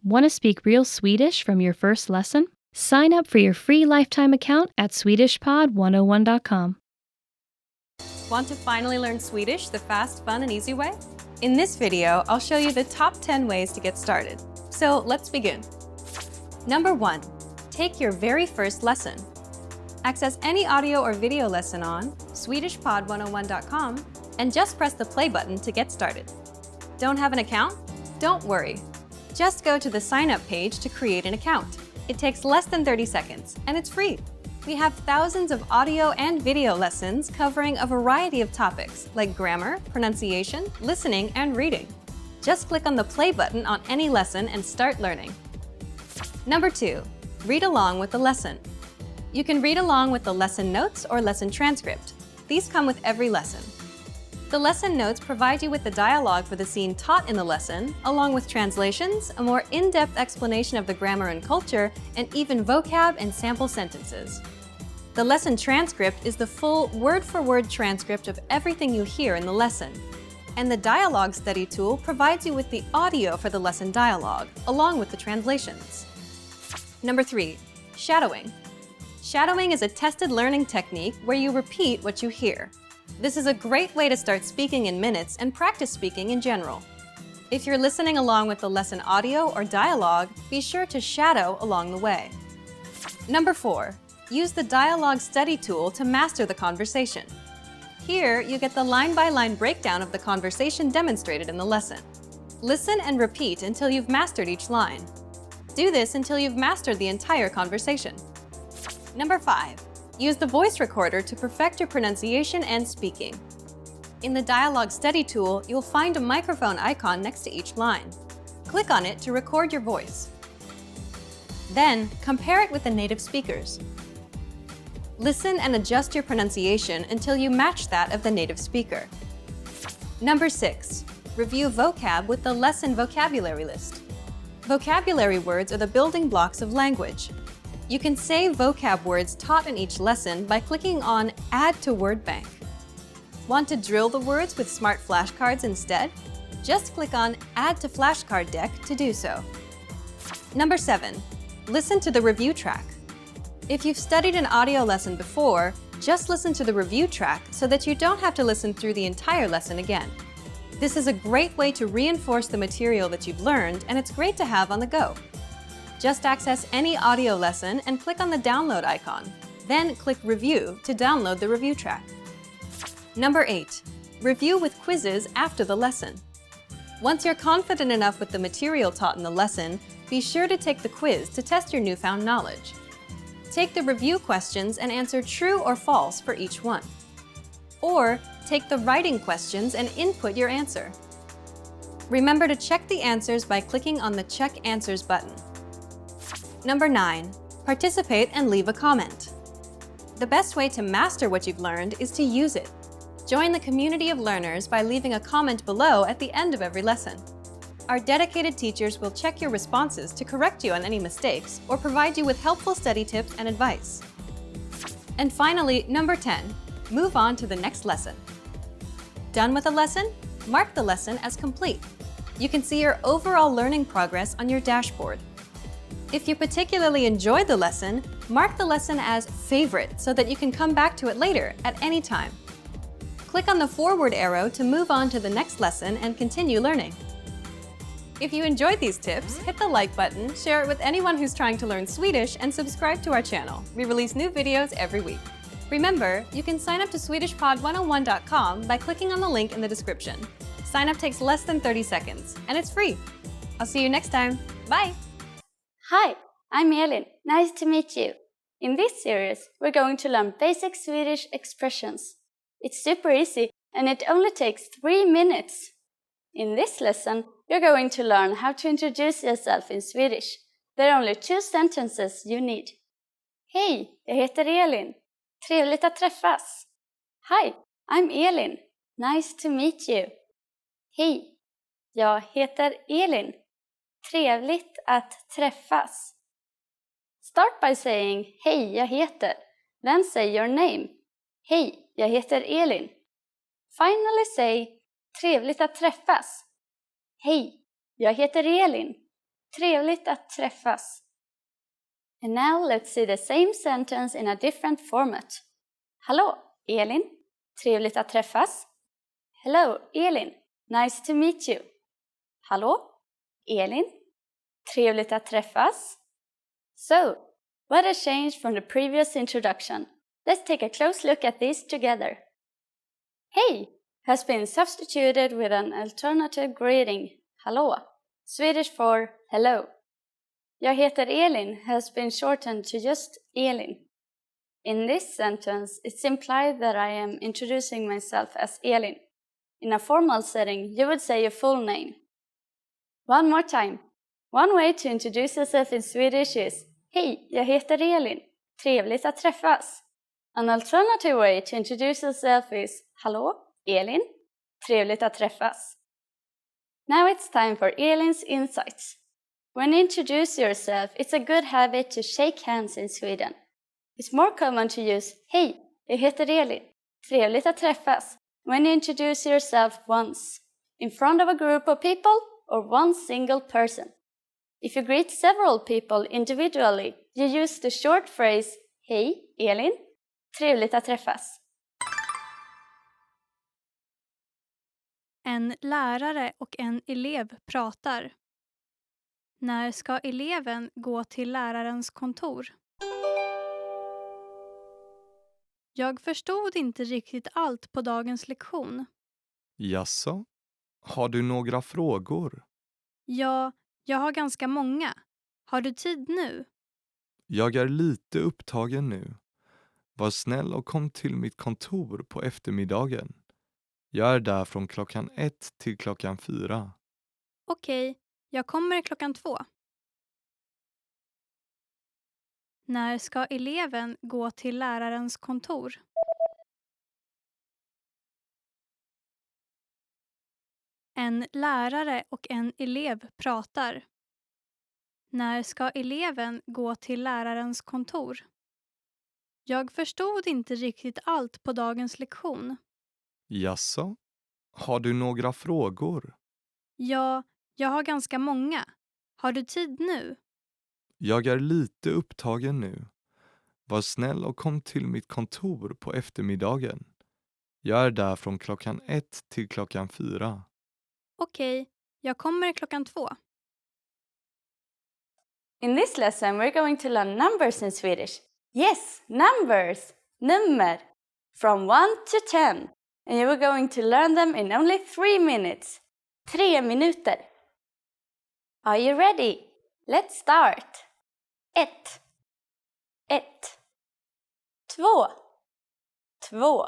Want to speak real Swedish from your first lesson? Sign up for your free lifetime account at SwedishPod101.com. Want to finally learn Swedish the fast, fun, and easy way? In this video, I'll show you the top 10 ways to get started. So let's begin. Number 1. Take your very first lesson. Access any audio or video lesson on SwedishPod101.com and just press the play button to get started. Don't have an account? Don't worry. Just go to the sign up page to create an account. It takes less than 30 seconds and it's free. We have thousands of audio and video lessons covering a variety of topics like grammar, pronunciation, listening, and reading. Just click on the play button on any lesson and start learning. Number 2. Read along with the lesson. You can read along with the lesson notes or lesson transcript. These come with every lesson. The lesson notes provide you with the dialogue for the scene taught in the lesson, along with translations, a more in-depth explanation of the grammar and culture, and even vocab and sample sentences. The lesson transcript is the full word-for-word transcript of everything you hear in the lesson. And the dialogue study tool provides you with the audio for the lesson dialogue, along with the translations. Number 3. Shadowing. Shadowing is a tested learning technique where you repeat what you hear. This is a great way to start speaking in minutes and practice speaking in general. If you're listening along with the lesson audio or dialogue, be sure to shadow along the way. Number 4. Use the dialogue study tool to master the conversation. Here, you get the line-by-line breakdown of the conversation demonstrated in the lesson. Listen and repeat until you've mastered each line. Do this until you've mastered the entire conversation. Number 5. Use the voice recorder to perfect your pronunciation and speaking. In the dialogue study tool, you'll find a microphone icon next to each line. Click on it to record your voice. Then, compare it with the native speakers. Listen and adjust your pronunciation until you match that of the native speaker. Number 6. Review vocab with the lesson vocabulary list. Vocabulary words are the building blocks of language. You can save vocab words taught in each lesson by clicking on Add to Word Bank. Want to drill the words with smart flashcards instead? Just click on Add to Flashcard Deck to do so. Number 7. Listen to the review track. If you've studied an audio lesson before, just listen to the review track so that you don't have to listen through the entire lesson again. This is a great way to reinforce the material that you've learned, and it's great to have on the go. Just access any audio lesson and click on the download icon. Then click Review to download the review track. Number 8. Review with quizzes after the lesson. Once you're confident enough with the material taught in the lesson, be sure to take the quiz to test your newfound knowledge. Take the review questions and answer true or false for each one. Or take the writing questions and input your answer. Remember to check the answers by clicking on the Check Answers button. Number 9. Participate and leave a comment. The best way to master what you've learned is to use it. Join the community of learners by leaving a comment below at the end of every lesson. Our dedicated teachers will check your responses to correct you on any mistakes or provide you with helpful study tips and advice. And finally, number 10. Move on to the next lesson. Done with a lesson? Mark the lesson as complete. You can see your overall learning progress on your dashboard. If you particularly enjoyed the lesson, mark the lesson as Favorite so that you can come back to it later at any time. Click on the forward arrow to move on to the next lesson and continue learning. If you enjoyed these tips, hit the like button, share it with anyone who's trying to learn Swedish, and subscribe to our channel. We release new videos every week. Remember, you can sign up to SwedishPod101.com by clicking on the link in the description. Sign up takes less than 30 seconds, and it's free. I'll see you next time. Bye! Hi, I'm Elin. Nice to meet you. In this series, we're going to learn basic Swedish expressions. It's super easy and it only takes 3 minutes. In this lesson, you're going to learn how to introduce yourself in Swedish. There are only 2 sentences you need. Hej, jag heter Elin. Trevligt att träffas. Hi, I'm Elin. Nice to meet you. Hej, jag heter Elin. Trevligt att träffas. Start by saying, hej, jag heter. Then say your name. Hej, jag heter Elin. Finally say, trevligt att träffas. Hej, jag heter Elin. Trevligt att träffas. And now let's see the same sentence in a different format. Hallå, Elin. Trevligt att träffas. Hello, Elin. Nice to meet you. Hallå, Elin. Trevligt att träffas. So, what a change from the previous introduction. Let's take a close look at these together. Hey has been substituted with an alternative greeting, hallå, Swedish for hello. Jag heter Elin has been shortened to just Elin. In this sentence, it's implied that I am introducing myself as Elin. In a formal setting, you would say your full name. One more time. One way to introduce yourself in Swedish is hej, jag heter Elin. Trevligt att träffas. An alternative way to introduce yourself is hallå, Elin. Trevligt att träffas. Now it's time for Elin's insights. When you introduce yourself, it's a good habit to shake hands in Sweden. It's more common to use hej, jag heter Elin. Trevligt att träffas. When you introduce yourself once, in front of a group of people or one single person. If you greet several people individually, you use the short phrase hej, Elin. Trevligt att träffas. En lärare och en elev pratar. När ska eleven gå till lärarens kontor? Jag förstod inte riktigt allt på dagens lektion. Jaså? Har du några frågor? Ja, jag har ganska många. Har du tid nu? Jag är lite upptagen nu. Var snäll och kom till mitt kontor på eftermiddagen. Jag är där från 1 till 4. Okej, jag kommer 2. När ska eleven gå till lärarens kontor? En lärare och en elev pratar. När ska eleven gå till lärarens kontor? Jag förstod inte riktigt allt på dagens lektion. Jaså? Har du några frågor? Ja, jag har ganska många. Har du tid nu? Jag är lite upptagen nu. Var snäll och kom till mitt kontor på eftermiddagen. Jag är där från 1 till 4. Okej, jag kommer 2. In this lesson, we're going to learn numbers in Swedish. Yes, numbers, nummer, from 1 to 10. And you are going to learn them in only 3 minutes. 3 minuter. Are you ready? Let's start. 1, 1, 2, 2,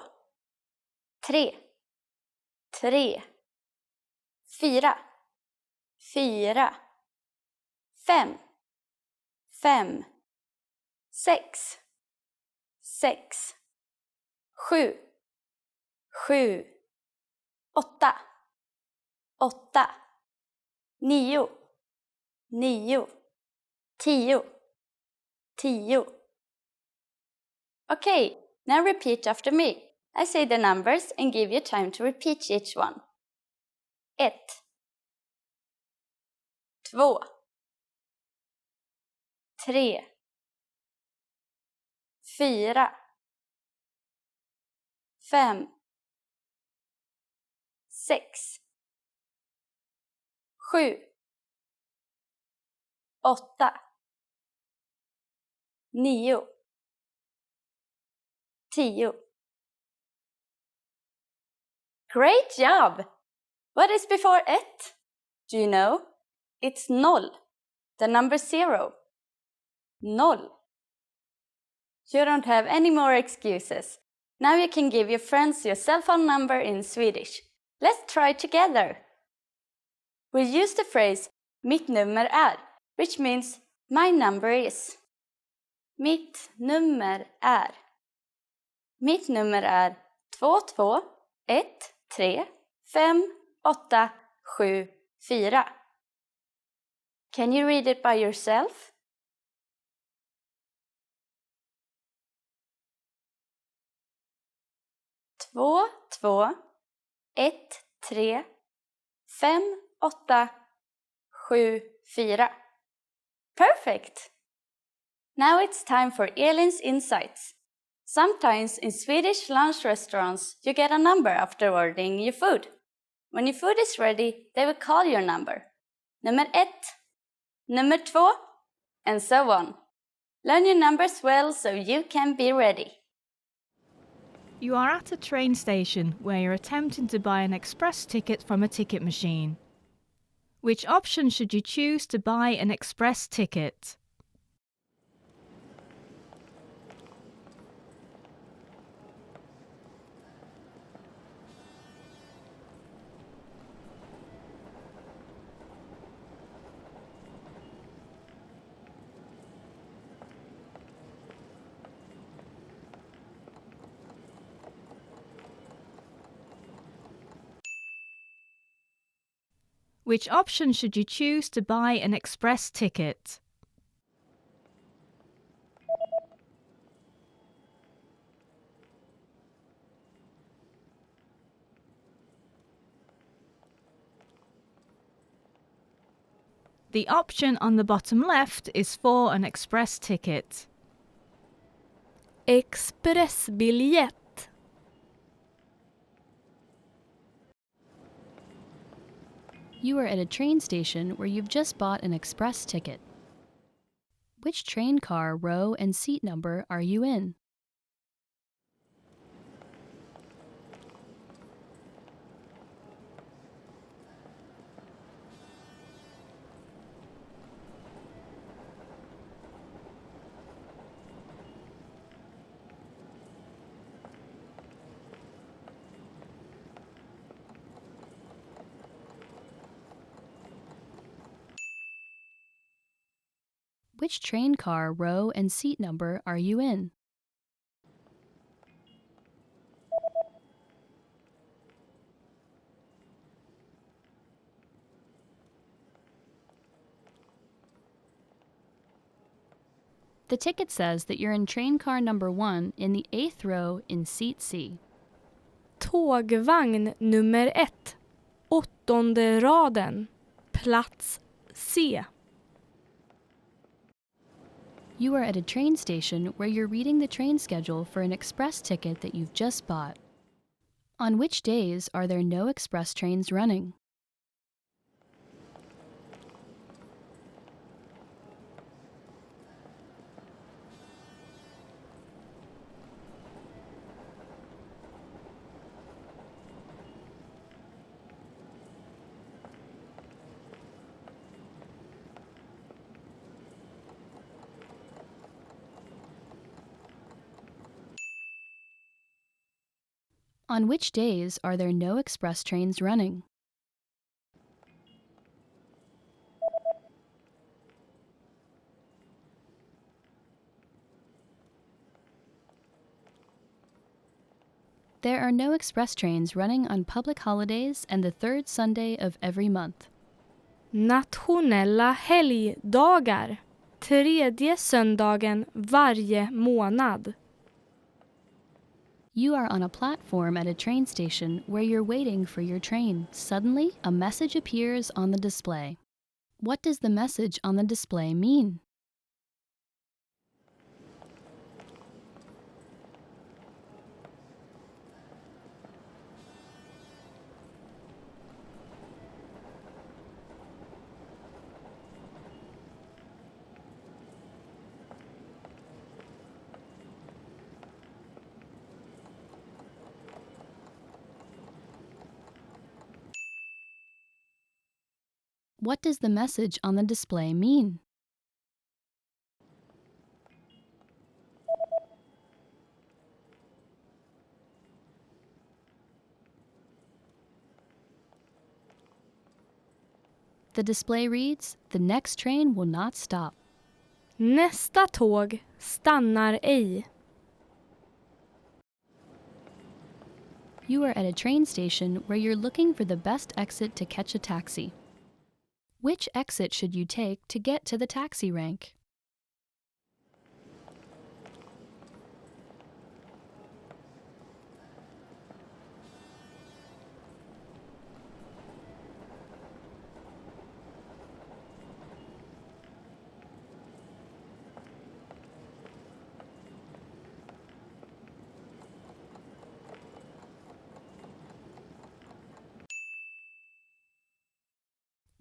3, 3, 4, 4, 5, 5, 6, 6, 7, 7, 8, 8, 9, 9, 10, 10. Okay, now repeat after me. I say the numbers and give you time to repeat each one. 1, 2, 3, 4, 5, 6, 7, 8, 9, 10. Great job! What is before 1? Do you know? It's 0, the number 0. 0. You don't have any more excuses. Now you can give your friends your cell phone number in Swedish. Let's try together. We use the phrase mitt nummer är, which means my number is. Mitt nummer är. Mitt nummer är 22 1 3 5 8 7 4. Can you read it by yourself? 2 2 1 3 5 8 7 4. Perfect! Now it's time for Elin's insights. Sometimes in Swedish lunch restaurants, you get a number after ordering your food. When your food is ready, they will call your number. Nummer 1, nummer 2, and so on. Learn your numbers well so you can be ready. You are at a train station where you're attempting to buy an express ticket from a ticket machine. Which option should you choose to buy an express ticket? Which option should you choose to buy an express ticket? The option on the bottom left is for an express ticket. Expressbiljett. You are at a train station where you've just bought an express ticket. Which train car, row, and seat number are you in? Which train car, row, and seat number are you in? The ticket says that you're in train car number 1 in the 8th row in seat C. Tågvagn nummer 1. 8:e raden. Plats C. You are at a train station where you're reading the train schedule for an express ticket that you've just bought. On which days are there no express trains running? On which days are there no express trains running? There are no express trains running on public holidays and the 3rd Sunday of every month. Nationella helgdagar. 3:e söndagen varje månad. You are on a platform at a train station where you're waiting for your train. Suddenly, a message appears on the display. What does the message on the display mean? What does the message on the display mean? The display reads, "The next train will not stop." Nästa tåg stannar ej. You are at a train station where you're looking for the best exit to catch a taxi. Which exit should you take to get to the taxi rank?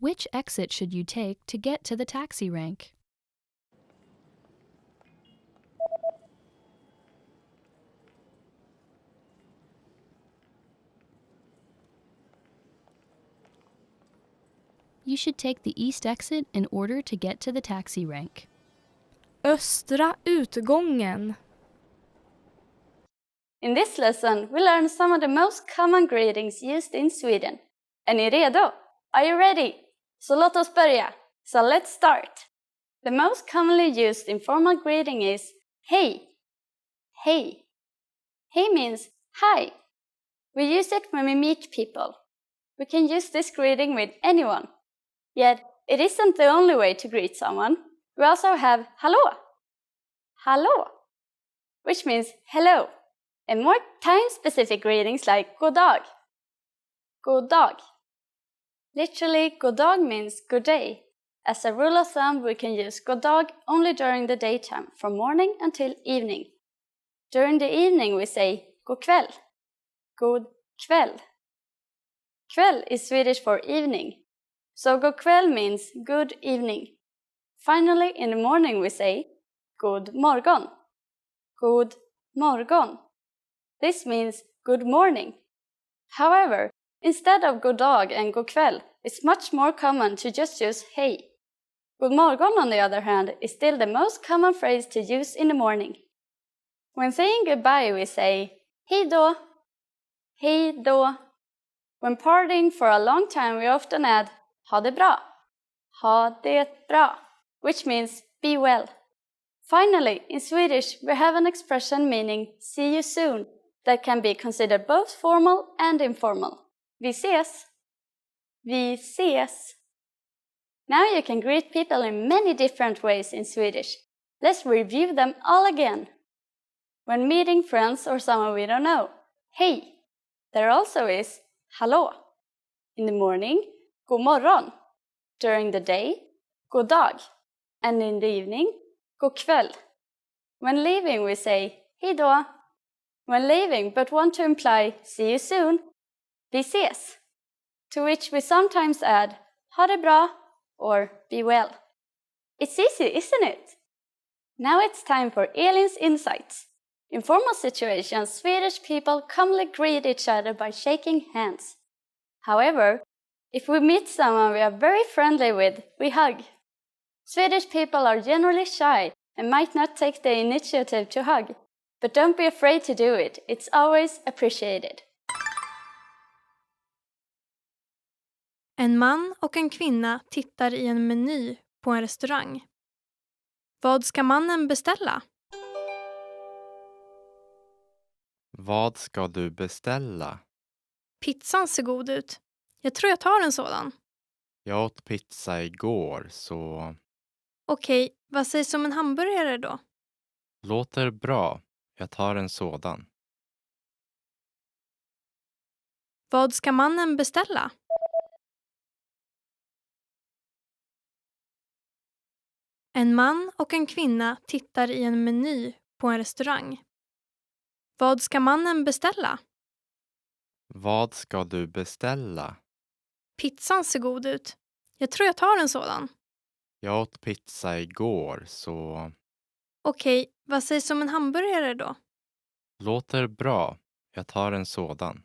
Which exit should you take to get to the taxi rank? You should take the east exit in order to get to the taxi rank. Östra utgången. In this lesson, we learn some of the most common greetings used in Sweden. Är ni redo? Are you ready? Så låt oss börja. So let's start. The most commonly used informal greeting is hej. Hej. Hej means hi. We use it when we meet people. We can use this greeting with anyone. Yet, it isn't the only way to greet someone. We also have hallå. Hallå, which means hello. And more time-specific greetings like god dag. God dag. Literally, god dag means good day. As a rule of thumb, we can use god dag only during the daytime, from morning until evening. During the evening, we say god kväll. God kväll. Kväll is Swedish for evening. So god kväll means good evening. Finally, in the morning, we say god morgon. God morgon. This means good morning. However, instead of god dag and god kväll, it's much more common to just use hej. God morgon, on the other hand, is still the most common phrase to use in the morning. When saying goodbye, we say hej då. Hej då. When partying for a long time, we often add ha det bra. Ha det bra, which means be well. Finally, in Swedish, we have an expression meaning see you soon that can be considered both formal and informal. Vi ses. Vi ses. Now you can greet people in many different ways in Swedish. Let's review them all again. When meeting friends or someone we don't know, hej. There also is hallå. In the morning, god morgon. During the day, god dag. And in the evening, god kväll. When leaving, we say hej då. When leaving but want to imply see you soon, vi ses. To which we sometimes add ha det bra or be well. It's easy, isn't it? Now it's time for Elin's insights. In formal situations, Swedish people commonly greet each other by shaking hands. However, if we meet someone we are very friendly with, we hug. Swedish people are generally shy and might not take the initiative to hug, but don't be afraid to do it. It's always appreciated. En man och en kvinna tittar i en meny på en restaurang. Vad ska mannen beställa? Vad ska du beställa? Pizzan ser god ut. Jag tror jag tar en sådan. Jag åt pizza igår, så Okej, vad sägs om en hamburgare då? låter bra. Jag tar en sådan. Vad ska mannen beställa? En man och en kvinna tittar i en meny på en restaurang. Vad ska mannen beställa? Vad ska du beställa? Pizzan ser god ut. Jag tror jag tar en sådan. Jag åt pizza igår, så Okej, vad sägs om en hamburgare då? låter bra. Jag tar en sådan.